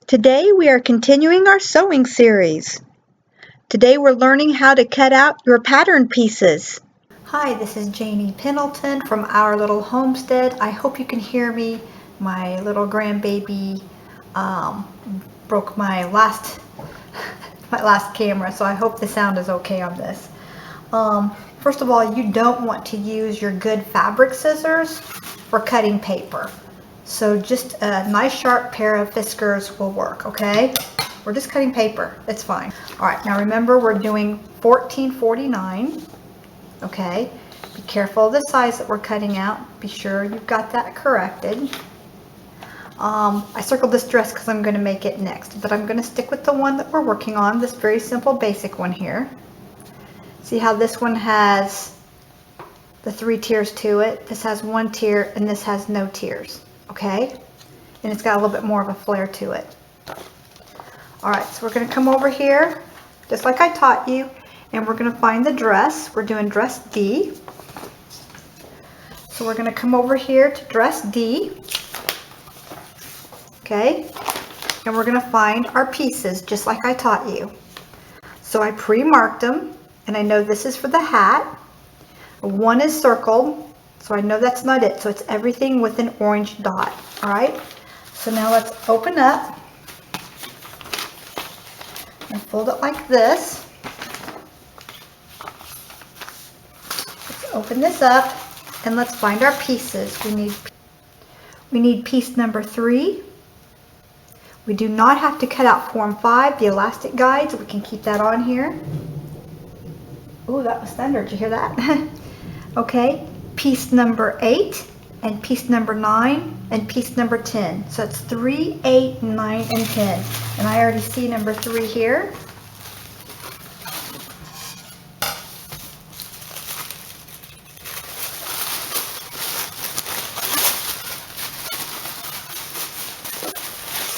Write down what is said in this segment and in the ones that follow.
Today we are continuing our sewing series. Today we're learning how to cut out your pattern pieces. Hi, this is Janie Pendleton from Our Little Homestead. I hope you can hear me. My little grandbaby broke my last camera, so I hope the sound is okay on this. First of all, you don't want to use your good fabric scissors for cutting paper. So just a nice sharp pair of Fiskars will work, okay? We're just cutting paper, it's fine. All right, now remember we're doing 1449, okay? Be careful of the size that we're cutting out. Be sure you've got that corrected. I circled this dress because I'm gonna make it next, but I'm gonna stick with the one that we're working on, this very simple basic one here. See how this one has the 3 tiers to it? This has 1 tier and this has no tiers. Okay, and it's got a little bit more of a flare to it. All right, so we're going to come over here just like I taught you, and we're going to find the dress. We're doing dress D. So we're going to come over here to dress D, okay, and we're going to find our pieces just like I taught you. So I pre-marked them, and I know this is for the hat. 1 is circled, so I know that's not it. So it's everything with an orange dot. All right. So now let's open up and fold it like this. Let's open this up and let's find our pieces. We need piece number 3. We do not have to cut out form 5, the elastic guides. We can keep that on here. Ooh, that was thunder. Did you hear that? Okay. Piece number 8 and piece number 9 and piece number 10. So it's 3, 8, 9, and 10. And I already see number 3 here.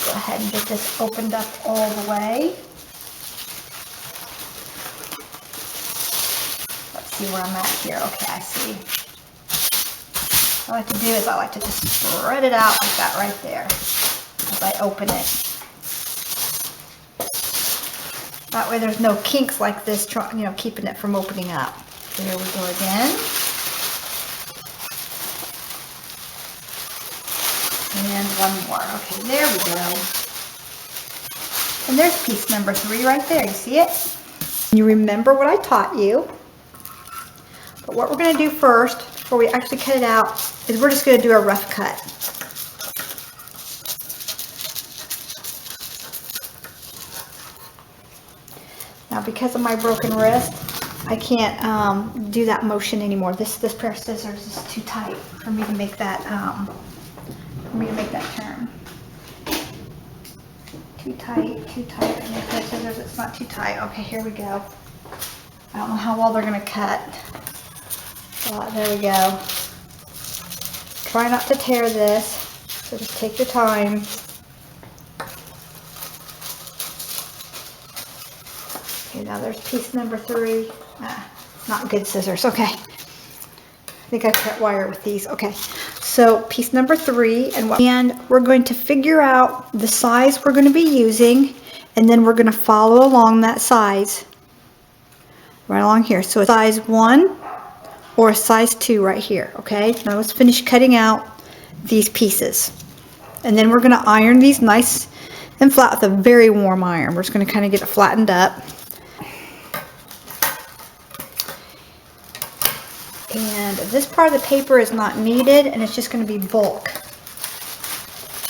Go ahead and get this opened up all the way. Let's see where I'm at here. Okay, I see. What I like to do is I like to just spread it out like that right there as I open it. That way there's no kinks like this, keeping it from opening up. So here we go again. And one more. Okay, there we go. And there's piece number 3 right there. You see it? You remember what I taught you. But what we're going to do first, before we actually cut it out, is we're just going to do a rough cut. Now, because of my broken wrist, I can't do that motion anymore. This pair of scissors is too tight for me to make that turn. Too tight. And the pair of scissors, it's not too tight. Okay, here we go. I don't know how well they're going to cut. There we go. Try not to tear this, so just take your time. Okay, now there's piece number 3. Not good scissors. Okay. I think I cut wire with these. Okay. So piece number 3, and we're going to figure out the size we're going to be using, and then we're going to follow along that size right along here. So it's size 1 or a size 2 right here. Okay, now let's finish cutting out these pieces, and then we're going to iron these nice and flat with a very warm iron. We're just going to kind of get it flattened up. And this part of the paper is not needed, and it's just going to be bulk.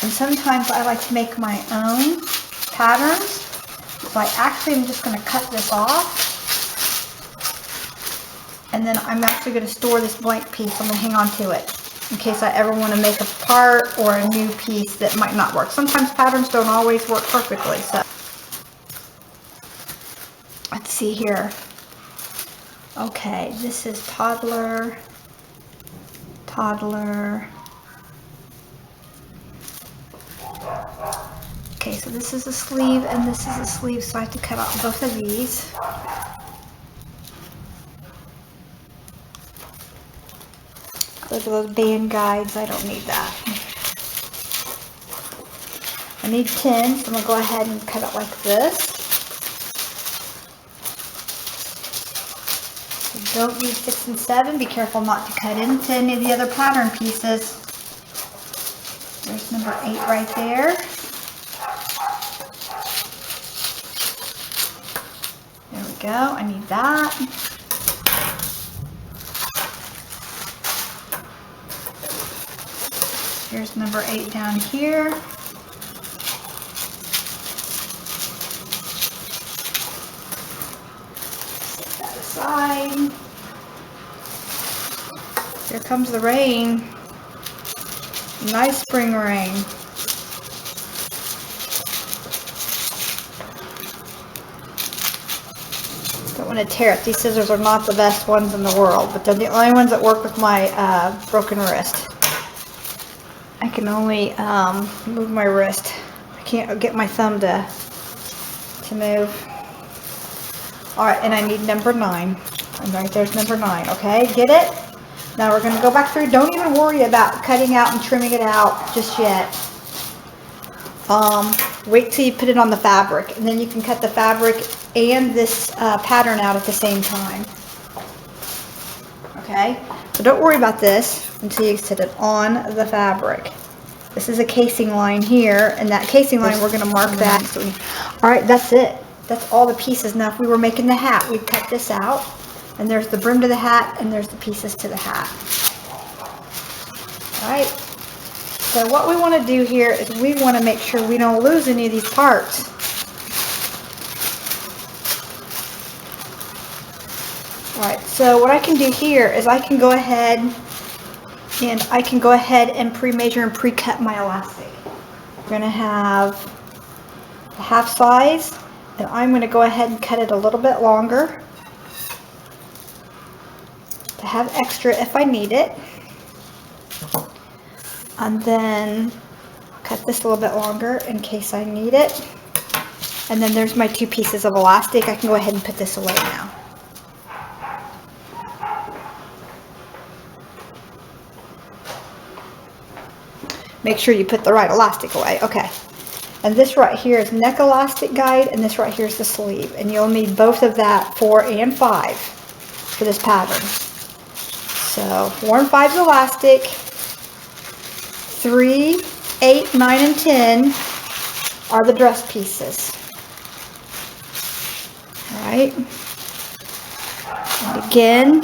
And sometimes I like to make my own patterns, so I actually am just going to cut this off. And then I'm actually going to store this blank piece. I'm going to hang on to it in case I ever want to make a part or a new piece that might not work. Sometimes patterns don't always work perfectly. So let's see here. Okay, this is toddler. Okay, so this is a sleeve and this is a sleeve, so I have to cut out both of these. Look at those band guides. I don't need that. I need 10, so I'm going to go ahead and cut it like this. Don't use 6 and 7. Be careful not to cut into any of the other pattern pieces. There's number 8 right there. There we go. I need that. Here's number 8 down here. Set that aside. Here comes the rain. Nice spring rain. Don't want to tear it. These scissors are not the best ones in the world, but they're the only ones that work with my broken wrist. I can only move my wrist. I can't get my thumb to move. Alright, and I need number 9. And right there's number 9, okay? Get it? Now we're going to go back through. Don't even worry about cutting out and trimming it out just yet. Wait till you put it on the fabric, and then you can cut the fabric and this pattern out at the same time. Okay? So don't worry about this until you set it on the fabric. This is a casing line here, and that casing line, we're going to mark that. So alright, that's it. That's all the pieces. Now if we were making the hat, we'd cut this out, and there's the brim to the hat, and there's the pieces to the hat. Alright, so what we want to do here is we want to make sure we don't lose any of these parts. Alright, so what I can do here is I can go ahead and pre-measure and pre-cut my elastic. We're going to have the half size, and I'm going to go ahead and cut it a little bit longer to have extra if I need it. And then cut this a little bit longer in case I need it. And then there's my 2 pieces of elastic. I can go ahead and put this away now. Make sure you put the right elastic away. Okay. And this right here is neck elastic guide, and this right here is the sleeve. And you'll need both of that, 4 and 5, for this pattern. So 4 and 5 is elastic. 3, 8, 9, and 10 are the dress pieces. Alright. And again,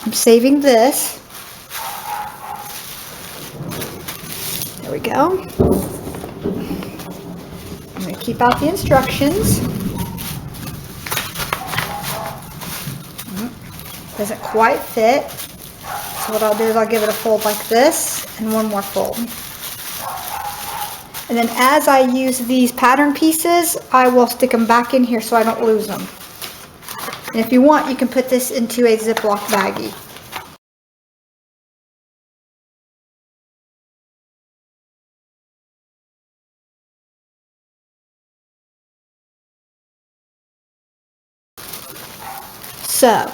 I'm saving this. There we go. I'm going to keep out the instructions. Doesn't quite fit. So what I'll do is I'll give it a fold like this and one more fold. And then as I use these pattern pieces, I will stick them back in here so I don't lose them. And if you want, you can put this into a Ziploc baggie. So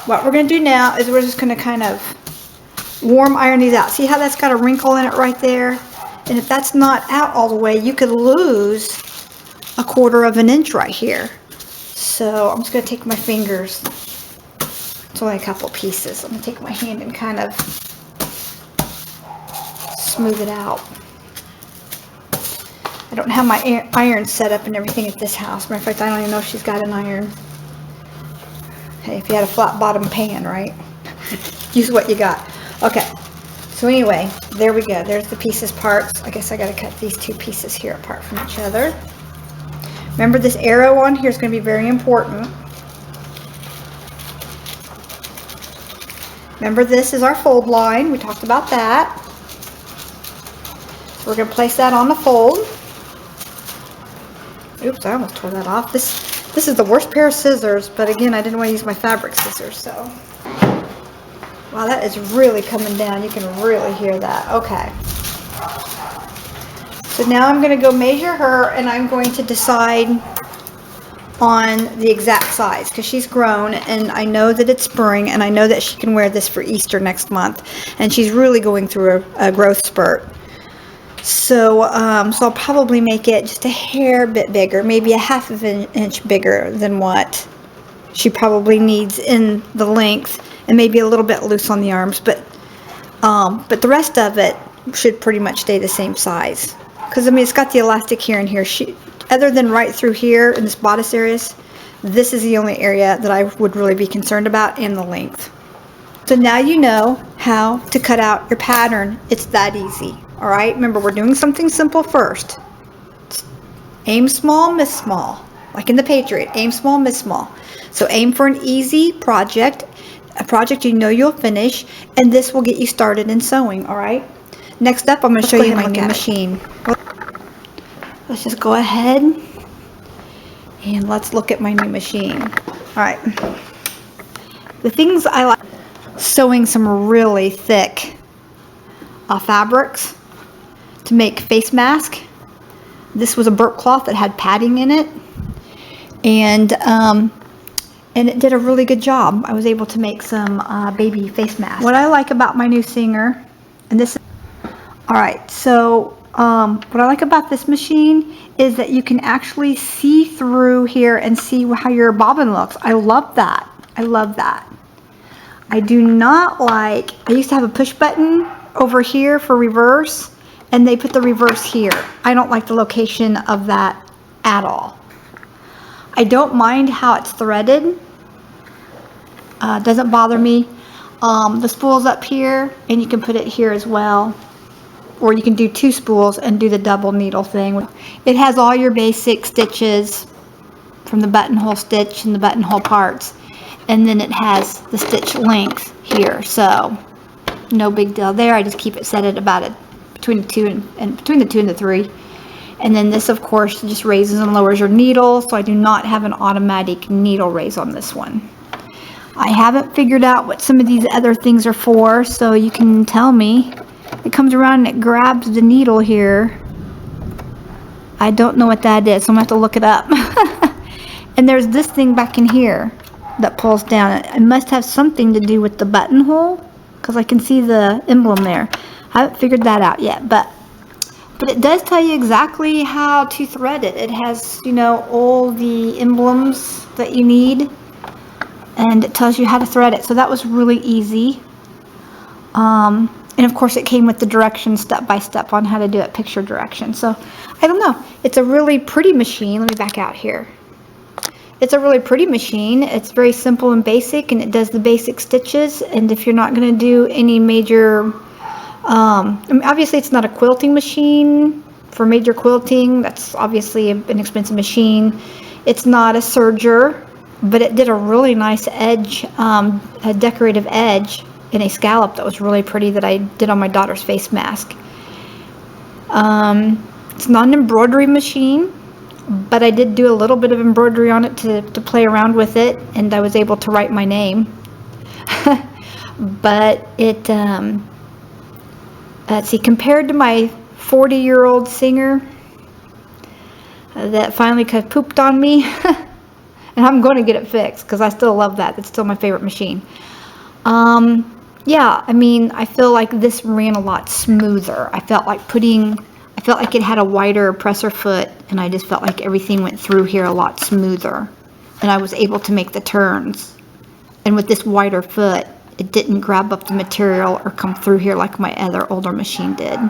what we're going to do now is we're just going to kind of warm iron these out. See how that's got a wrinkle in it right there? And if that's not out all the way, you could lose 1/4 of an inch right here. So I'm just going to take my fingers. It's only a couple pieces. I'm going to take my hand and kind of smooth it out. I don't have my iron set up and everything at this house. Matter of fact, I don't even know if she's got an iron. Hey, if you had a flat bottom pan, right? Use what you got. Okay. So anyway, there we go. There's the pieces parts. I guess I got to cut these 2 pieces here apart from each other. Remember, this arrow on here is going to be very important. Remember, this is our fold line. We talked about that. So we're going to place that on the fold. Oops, I almost tore that off. This is the worst pair of scissors, but again, I didn't want to use my fabric scissors, so. Wow, that is really coming down. You can really hear that. Okay. So now I'm going to go measure her, and I'm going to decide on the exact size because she's grown, and I know that it's spring, and I know that she can wear this for Easter next month, and she's really going through a growth spurt. So, so I'll probably make it just a hair bit bigger, maybe a half of an inch bigger than what she probably needs in the length, and maybe a little bit loose on the arms, but the rest of it should pretty much stay the same size. Because I mean, it's got the elastic here and here. Other than right through here in this bodice areas, this is the only area that I would really be concerned about in the length. So now you know how to cut out your pattern. It's that easy. All right, remember, we're doing something simple first. Aim small, miss small. Like in the Patriot, aim small, miss small. So aim for an easy project, a project you know you'll finish, and this will get you started in sewing, all right? Next up, I'm going to show you my new machine. Let's just go ahead and let's look at my new machine. All right. The things I like, sewing some really thick fabrics to make face mask. This was a burp cloth that had padding in it, and it did a really good job. I was able to make some baby face masks. What I like about my new Singer, and this, all right, so what I like about this machine is that you can actually see through here and see how your bobbin looks. I love that. I love that. I do not like, I used to have a push button over here for reverse, and they put the reverse here. I don't like the location of that at all. I don't mind how it's threaded. Doesn't bother me. The spool's up here, and you can put it here as well. Or you can do two spools and do the double needle thing. It has all your basic stitches from the buttonhole stitch and the buttonhole parts. And then it has the stitch length here, so no big deal there. I just keep it set at about between the 2 and between the 2 and the 3. And then this, of course, just raises and lowers your needle, so I do not have an automatic needle raise on this one. I haven't figured out what some of these other things are for, so you can tell me. It comes around and it grabs the needle here. I don't know what that is, so I'm going to have to look it up. And there's this thing back in here that pulls down. It must have something to do with the buttonhole, because I can see the emblem there. I haven't figured that out yet, but it does tell you exactly how to thread it. It has, you know, all the emblems that you need, and it tells you how to thread it. So that was really easy. And of course it came with the directions step by step on how to do it, picture direction. So I don't know, it's a really pretty machine. Let me back out here. It's a really pretty machine. It's very simple and basic, and it does the basic stitches. And if you're not going to do any major, I mean, obviously it's not a quilting machine for major quilting. That's obviously an expensive machine. It's not a serger, but it did a really nice edge, a decorative edge in a scallop that was really pretty that I did on my daughter's face mask. It's not an embroidery machine, but I did do a little bit of embroidery on it to play around with it, and I was able to write my name. But it, let's see, compared to my 40-year-old Singer that finally pooped on me, and I'm going to get it fixed because I still love that. It's still my favorite machine. Yeah, I mean, I feel like this ran a lot smoother. I felt like it had a wider presser foot, and I just felt like everything went through here a lot smoother. And I was able to make the turns. And with this wider foot, it didn't grab up the material or come through here like my other older machine did.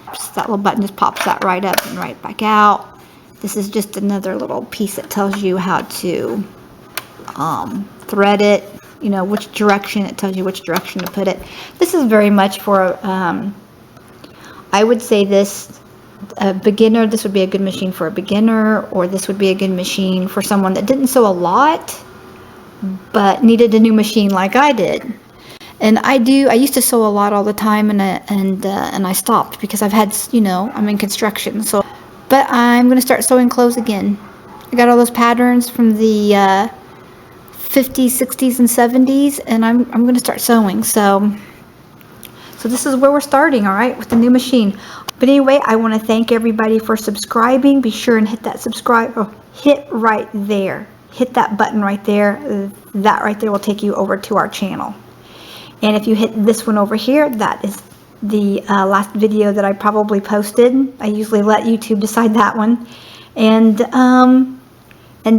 Just that little button just pops that right up and right back out. This is just another little piece that tells you how to thread it. You know, which direction, it tells you which direction to put it. This is very much for, I would say this, a beginner. This would be a good machine for a beginner, or this would be a good machine for someone that didn't sew a lot, but needed a new machine like I did. And I used to sew a lot all the time, and I stopped because I've had, you know, I'm in construction. So, but I'm going to start sewing clothes again. I got all those patterns from the 50s, 60s, and 70s, and I'm going to start sewing. So this is where we're starting, all right, with the new machine. But anyway, I want to thank everybody for subscribing. Be sure and hit that subscribe, or hit right there. Hit that button right there. That right there will take you over to our channel. And if you hit this one over here, that is the last video that I probably posted. I usually let YouTube decide that one. And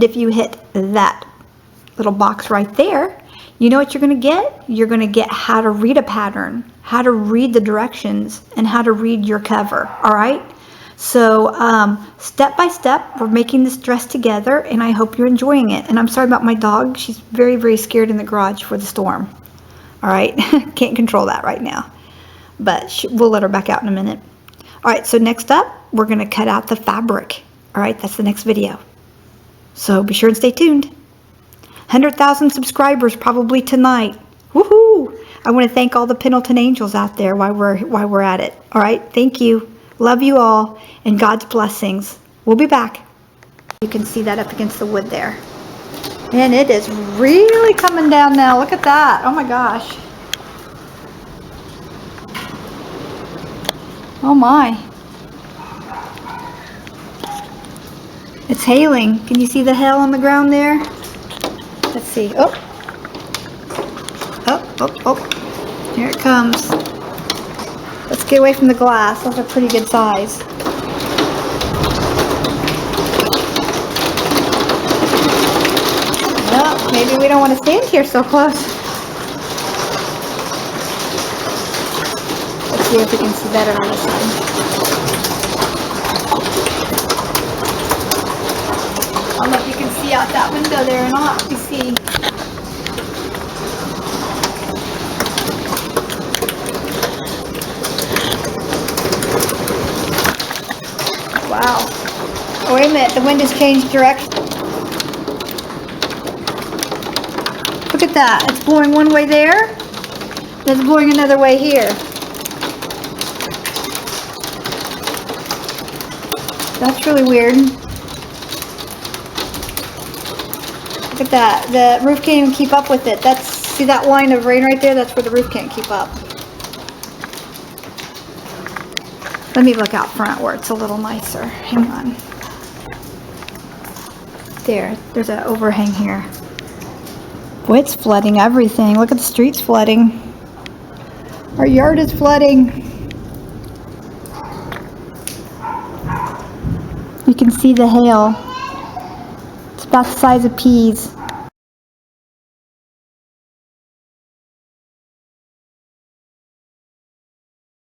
if you hit that little box right there, you know what you're going to get? You're going to get how to read a pattern, how to read the directions, and how to read your cover. All right? So step by step, we're making this dress together, and I hope you're enjoying it. And I'm sorry about my dog. She's very, very scared in the garage for the storm. All right? Can't control that right now. But we'll let her back out in a minute. All right, so next up, we're going to cut out the fabric. All right, that's the next video. So be sure and stay tuned. 100,000 subscribers probably tonight. Woohoo! I want to thank all the Pendleton Angels out there while we're at it. All right, thank you. Love you all, and God's blessings. We'll be back. You can see that up against the wood there. And it is really coming down now. Look at that. Oh my gosh. Oh my. It's hailing. Can you see the hail on the ground there? Let's see. Oh. Oh, oh, oh. Here it comes. Let's get away from the glass. Those are pretty good size. Well, maybe we don't want to stand here so close. Let's see if we can see better on this side. I don't know if you can see out that window there or not. You see. Wow. Oh, wait a minute. The wind has changed direction. Look at that. It's blowing one way there. It's blowing another way here. That's really weird. Look at that. The roof can't even keep up with it. See that line of rain right there? That's where the roof can't keep up. Let me look out front where it's a little nicer. Hang on. There's an overhang here. Boy, it's flooding everything. Look at the streets flooding. Our yard is flooding. You can see the hail. It's about the size of peas.